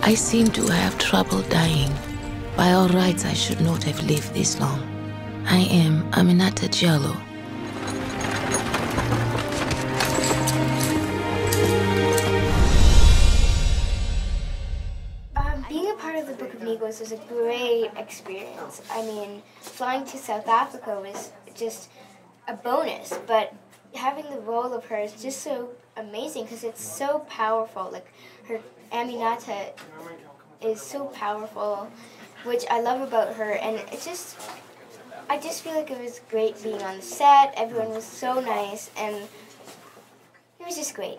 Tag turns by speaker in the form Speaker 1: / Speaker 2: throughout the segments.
Speaker 1: I seem to have trouble dying. By all rights, I should not have lived this long. I am Aminata Jallo.
Speaker 2: Being a part of the Book of Negroes was a great experience. I mean, flying to South Africa was just a bonus, but having the role of her is just so amazing because it's so powerful. Like, her Aminata is so powerful, which I love about her, and I just feel like it was great being on the set. Everyone was so nice, and it was just great.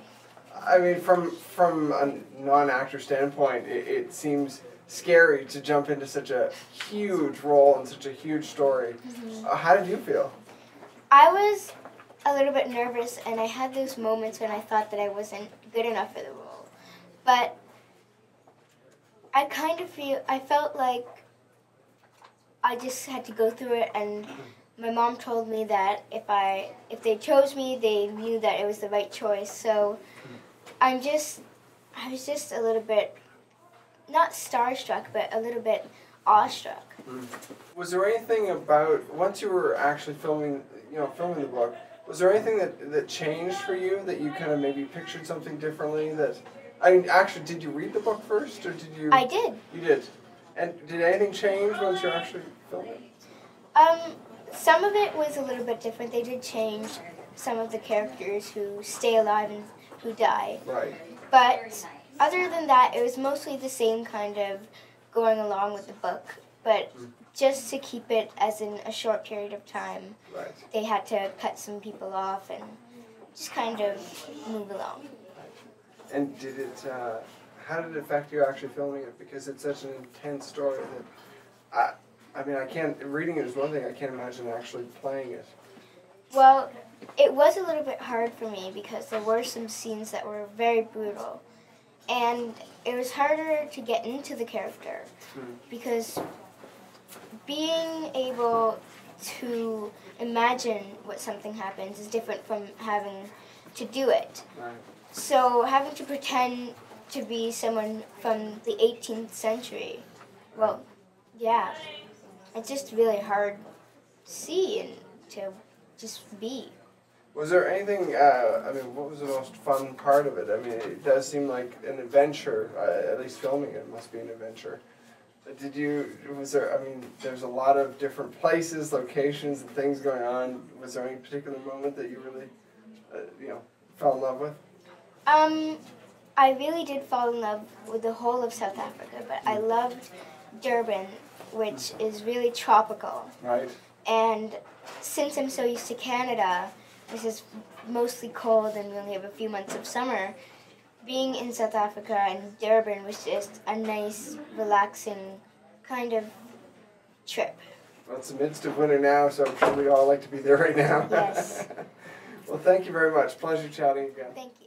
Speaker 3: I mean, from a non-actor standpoint, it seems scary to jump into such a huge role and such a huge story. Mm-hmm. How did you feel?
Speaker 2: I was a little bit nervous, and I had those moments when I thought that I wasn't good enough for the role. But I felt like I just had to go through it, and my mom told me that if they chose me, they knew that it was the right choice. So I was just a little bit, not starstruck, but a little bit awestruck.
Speaker 3: Was there anything about, once you were actually filming the book, was there anything that changed for you, that you kind of maybe pictured something differently? Actually, did you read the book first, or did you?
Speaker 2: I did.
Speaker 3: You did. And did anything change once you actually filmed it?
Speaker 2: Some of it was a little bit different. They did change some of the characters who stay alive and who die.
Speaker 3: Right.
Speaker 2: But other than that, it was mostly the same kind of going along with the book. But just to keep it as in a short period of time,
Speaker 3: right,
Speaker 2: they had to cut some people off and just kind of move along.
Speaker 3: And how did it affect you actually filming it? Because it's such an intense story that, reading it is one thing, I can't imagine actually playing it.
Speaker 2: Well, it was a little bit hard for me because there were some scenes that were very brutal. And it was harder to get into the character because being able to imagine what something happens is different from having to do it.
Speaker 3: Right.
Speaker 2: So having to pretend to be someone from the 18th century, well, yeah, it's just really hard to see and to just be.
Speaker 3: Was there anything, what was the most fun part of it? I mean, it does seem like an adventure, at least filming it must be an adventure. There's a lot of different places, locations, and things going on. Was there any particular moment that you really, fell in love with?
Speaker 2: I really did fall in love with the whole of South Africa, but I loved Durban, which is really tropical.
Speaker 3: Right.
Speaker 2: And since I'm so used to Canada, which is mostly cold and we only have a few months of summer, being in South Africa and Durban was just a nice, relaxing kind of trip.
Speaker 3: Well, it's the midst of winter now, so I'm sure we all like to be there right now.
Speaker 2: Yes.
Speaker 3: Well, thank you very much. Pleasure chatting again.
Speaker 2: Thank you.